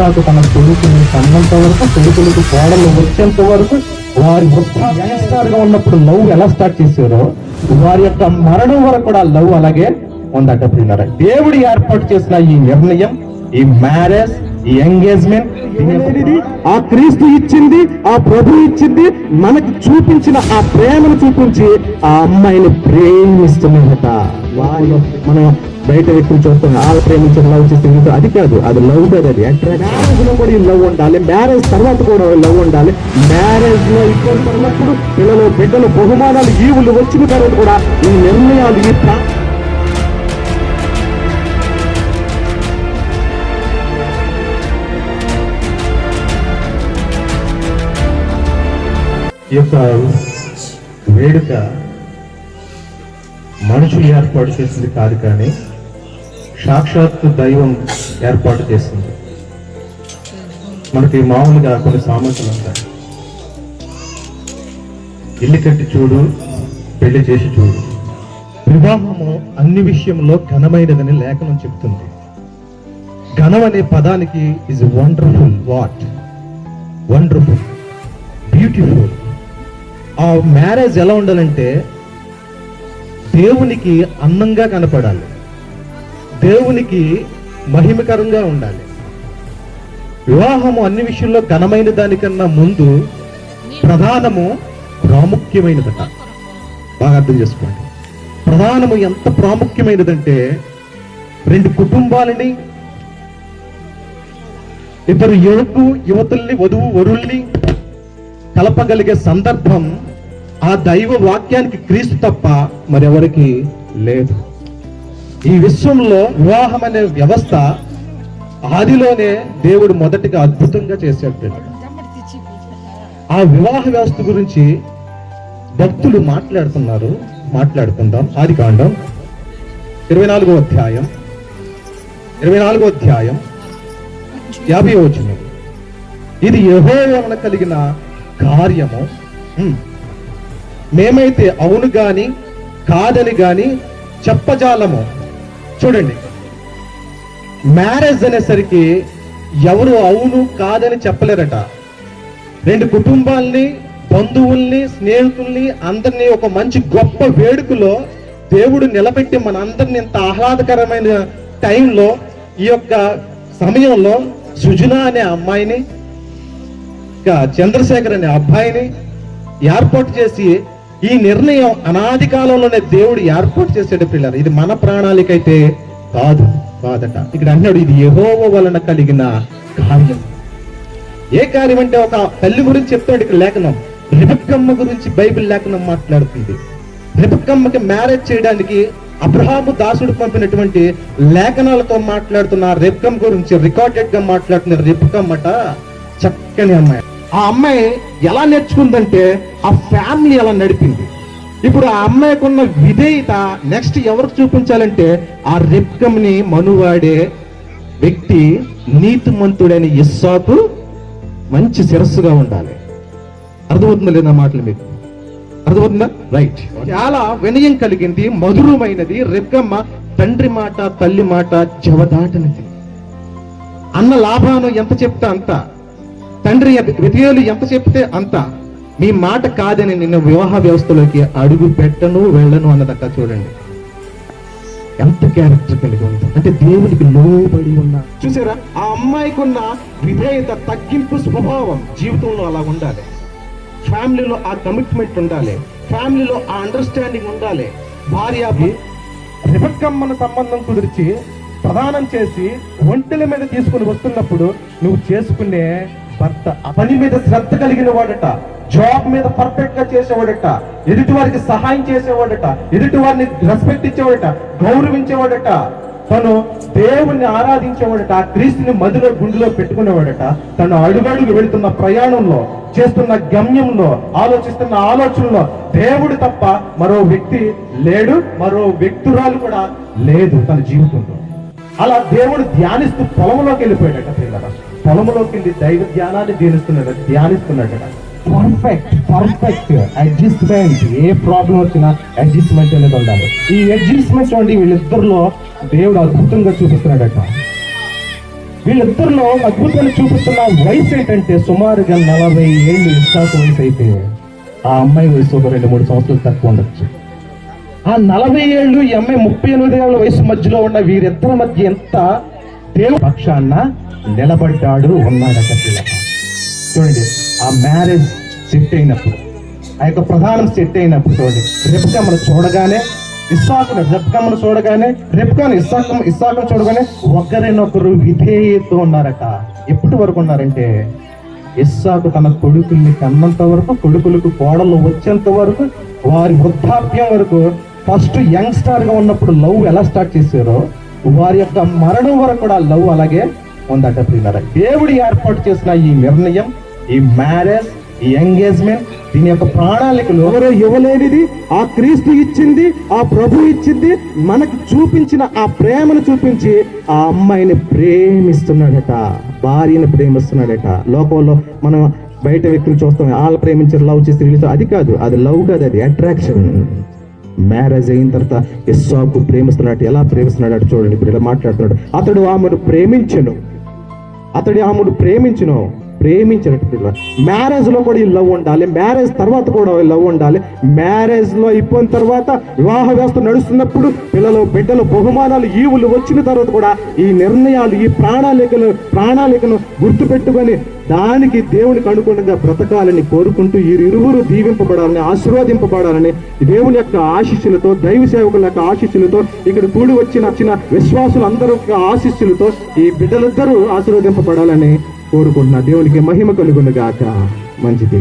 ఇస్సాకు తన కొడుకుని కన్నంత వరకు, కొడుకులకు కోడలు వచ్చేంత వరకు వారి వృత్తాగా ఉన్నప్పుడు లవ్ ఎలా స్టార్ట్ చేశారో వారి యొక్క మరణం వరకు కూడా లవ్ అలాగే ఉందట ప్రియులారా. దేవుడు ఏర్పాటు చేసిన ఈ నిర్ణయం, ఈ మ్యారేజ్, ఈ ఎంగేజ్మెంట్ ఆ క్రీస్తు ఇచ్చింది, ఆ ప్రభు ఇచ్చింది, మనకి చూపించిన ఆ ప్రేమను చూపించి ఆ అమ్మాయిని ప్రేమిస్తున్నాడట. వాళ్ళు మనం బయట వ్యక్తులు చూస్తాం, వాళ్ళు ప్రేమించిన లవ్ చేస్తే అది కాదు, అది లవ్ కాదు. అది మ్యారేజ్ లో కూడా ఈ లవ్ ఉండాలి, మ్యారేజ్ తర్వాత కూడా లవ్ ఉండాలి. మ్యారేజ్ లో ఇద్దరు ఉన్నప్పుడు పిల్లలు బిడ్డలు బహుమానాలు ఈవులు వచ్చిన తర్వాత కూడా ఈ నిర్ణయాలు ఈ యొక్క వేడుక మనుషులు ఏర్పాటు చేసింది కాదు, కానీ సాక్షాత్తు దైవం ఏర్పాటు చేసింది. మనకి మామూలుగా కొన్ని సామెతలు ఉంటాయి, ఇల్లు కట్టి చూడు, పెళ్లి చేసి చూడు. వివాహము అన్ని విషయంలో ఘనమైనదని లేఖనం చెప్తుంది. ఘనం అనే పదానికి is wonderful, what wonderful, beautiful. ఆ మ్యారేజ్ ఎలా ఉండాలంటే దేవునికి అందంగా కనపడాలి, దేవునికి మహిమకరంగా ఉండాలి. వివాహము అన్ని విషయంలో ఘనమైన దానికన్నా ముందు ప్రధానము ప్రాముఖ్యమైనదట. బాగా అర్థం చేసుకోండి. ప్రధానము ఎంత ప్రాముఖ్యమైనదంటే రెండు కుటుంబాలని, ఇద్దరు యువతుల్ని, వధువు వరుల్ని కలపగలిగే సందర్భం ఆ దైవ వాక్యానికి క్రీస్తు తప్ప మరెవరికి లేదు. ఈ విశ్వంలో వివాహం అనే వ్యవస్థ ఆదిలోనే దేవుడు మొదటిగా అద్భుతంగా చేశాడు. ఆ వివాహ వ్యవస్థ గురించి భక్తులు మాట్లాడుకుందాం. ఆదికాండం 24వ అధ్యాయం 50వ వచనం. ఇది యెహోవా వలన కలిగిన కార్యము, మేమైతే అవును గాని కాదని గాని చెప్పజాలము. చూడండి, మ్యారేజ్ అనేసరికి ఎవరు అవును కాదని చెప్పలేరట. రెండు కుటుంబాల్ని, బంధువుల్ని, స్నేహితుల్ని అందరినీ ఒక మంచి గొప్ప వేడుకలో దేవుడు నిలబెట్టి మన అందరినీ ఇంత ఆహ్లాదకరమైన టైంలో, ఈ యొక్క సమయంలో సుజన అనే అమ్మాయిని, ఇంకా చంద్రశేఖర్ అనే అబ్బాయిని ఏర్పాటు చేసి, ఈ నిర్ణయం అనాది కాలంలోనే దేవుడు ఏర్పాటు చేసేట పిల్లలు. ఇది మన ప్రణాళికైతే కాదట. ఇక్కడ అన్నాడు, ఇది యెహోవా వలన కలిగిన కార్యం. ఏ కార్యం అంటే ఒక తల్లి గురించి చెప్తాడు ఇక్కడ లేఖనం. రెబెక్కమ్మ గురించి బైబిల్ లేఖనం మాట్లాడుతుంది. రెబెక్కమ్మకి మ్యారేజ్ చేయడానికి అబ్రహాము దాసుడు పంపినటువంటి లేఖనాలతో మాట్లాడుతున్న రెబెక్కమ్మ గురించి రికార్డెడ్ గా మాట్లాడుతున్న రెబెక్కమ్మట చక్కని అమ్మాయి. ఆ అమ్మాయి ఎలా నేర్చుకుందంటే ఆ ఫ్యామిలీ ఎలా నడిపింది. ఇప్పుడు ఆ అమ్మాయికి ఉన్న విధేయత నెక్స్ట్ ఎవరికి చూపించాలంటే ఆ రెబెక్కమ్మని మనువాడే వ్యక్తి, నీతిమంతుడైన ఇస్సాకు మంచి శిరస్సుగా ఉండాలి. అర్థమవుతుందా లేదా మాటలు మీకు? అర్థమవుతుందా? రైట్. చాలా వినయం కలిగింది, మధురమైనది. రెబెక్కమ్మ తండ్రి మాట, తల్లి మాట జవదాటనిది. అన్న లాభాను ఎంత చెప్తే అంత, తండ్రి విధేయులు ఎంత చెప్తే అంత. మీ మాట కాదని నిన్ను వివాహ వ్యవస్థలోకి అడుగు పెట్టను, వెళ్ళను అన్నదట. చూడండి ఎంత క్యారెక్టర్ కలిగి ఉంది అంటే దేవునికి లోబడి ఉన్న. చూసారా, ఆ అమ్మాయికి ఉన్న విధేయత, తగ్గింపు స్వభావం జీవితంలో అలా ఉండాలి. ఫ్యామిలీలో ఆ కమిట్మెంట్ ఉండాలి, ఫ్యామిలీలో ఆ అండర్స్టాండింగ్ ఉండాలి. భార్య రెబెక్కమ్మను సంబంధం కుదిర్చి ప్రదానం చేసి ఒంటెల మీద తీసుకుని వస్తున్నప్పుడు నువ్వు చేసుకునే భర్త పని మీద శ్రద్ధ కలిగిన వాడట, జాబ్ మీద పర్ఫెక్ట్ గా చేసేవాడట, ఎదుటి వారికి సహాయం చేసేవాడట, ఎదుటి వారిని రెస్పెక్ట్ ఇచ్చేవాడట, గౌరవించేవాడట, తను దేవుణ్ణి ఆరాధించేవాడట, క్రీస్తుని మదిలో గుండెలో పెట్టుకునేవాడట. తను అడుగడుగు వెళుతున్న ప్రయాణంలో, చేస్తున్న గమ్యంలో, ఆలోచిస్తున్న ఆలోచనలో దేవుడు తప్ప మరో వ్యక్తి లేడు, మరో వ్యక్తురాలు కూడా లేదు తన జీవితంలో. అలా దేవుడు ధ్యానిస్తూ పొలంలోకి వెళ్ళిపోయాడట. పొలంలోకి వెళ్ళి దైవ ధ్యానాన్ని ధ్యానిస్తున్నాడట. Perfect adjustment. ఏ ప్రాబ్లం వచ్చినా అడ్జస్ట్మెంట్ అనేది ఉండాలి. ఈ అడ్జస్ట్మెంట్ చూడండి, వీళ్ళిద్దరిలో దేవుడు అద్భుతంగా చూపిస్తున్నాడట. వీళ్ళిద్దరిలో అద్భుతాన్ని చూపిస్తున్న వయసు ఏంటంటే సుమారుగా 40 ఏళ్ళు ఇస్సాకు వయసు అయితే ఆ అమ్మాయి వయసు ఒక 2-3 సంవత్సరాలు తక్కువ ఉండొచ్చు. ఆ 40 ఏళ్ళు ఈ అమ్మాయి 38 ఏళ్ళ వయసు మధ్యలో ఉన్న వీరిద్దరి మధ్య ఎంత దేవుడి పక్షాన నిలబడ్డాడు ఉన్నాడట పిల్లక. చూడండి, ఆ మ్యారేజ్ సెట్ అయినప్పుడు, ఆ యొక్క ప్రధానం సెట్ అయినప్పుడు చూడండి, రెబ్కాను చూడగానే రెబ్కాను చూడగానే ఒకరినొకరు విధేయతో ఉన్నారట. ఎప్పటి వరకు ఉన్నారంటే ఇస్సాకు తన కొడుకుల్ని కన్నంత వరకు, కొడుకులకు కోడలు వచ్చేంత వరకు, వారి వృద్ధాప్యం వరకు, ఫస్ట్ యంగ్స్టార్ గా ఉన్నప్పుడు లవ్ ఎలా స్టార్ట్ చేశారో వారి యొక్క మరణం వరకు కూడా లవ్ అలాగే ఉందట ప్రియులారా. దేవుడు ఏర్పాటు చేసిన ఈ నిర్ణయం, ఈ మ్యారేజ్, ఈ ఎంగేజ్మెంట్, దీని యొక్క ప్రణాళికలు ఎవరో ఇవ్వలేనిది ఆ క్రీస్తు ఇచ్చింది, ఆ ప్రభు ఇచ్చింది. మనకు చూపించిన ఆ ప్రేమను చూపించి ఆ అమ్మాయిని ప్రేమిస్తున్నాడట, భార్యని ప్రేమిస్తున్నాడట. లోకంలో మనం బయట వ్యక్తులు చూస్తాం, వాళ్ళు ప్రేమించారు, లవ్ చేసి రిలీజ్, అది కాదు, అది లవ్ కాదు, అది అట్రాక్షన్. మ్యారేజ్ అయిన తర్వాత ఇస్సాకు ప్రేమిస్తున్నాడు. ఎలా ప్రేమిస్తున్నాడు చూడండి, ఇప్పుడు ఇలా మాట్లాడుతున్నాడు. అతడు ఆమెను ప్రేమించినట్టు మ్యారేజ్ లో కూడా ఈ లవ్ ఉండాలి, మ్యారేజ్ తర్వాత కూడా లవ్ ఉండాలి. మ్యారేజ్ లో అయిపోయిన తర్వాత వివాహ వ్యవస్థ నడుస్తున్నప్పుడు బిడ్డలు బహుమానాలు ఈవులు వచ్చిన తర్వాత కూడా ఈ నిర్ణయాలు, ఈ ప్రణాళికను గుర్తుపెట్టుకొని దానికి దేవునికి అనుగుణంగా బ్రతకాలని కోరుకుంటూ ఇరువురు దీవింపబడాలని, ఆశీర్వదింపబడాలని దేవుని యొక్క ఆశీస్సులతో, దైవ సేవకుల యొక్క ఆశీస్సులతో, ఇక్కడ కూడి వచ్చిన విశ్వాసులు అందరూ ఆశీస్సులతో ఈ బిడ్డలిద్దరూ ఆశీర్వదింపబడాలని కోరుకుంటున్నా. దేవునికి మహిమ కలుగును గాక. మంచిది.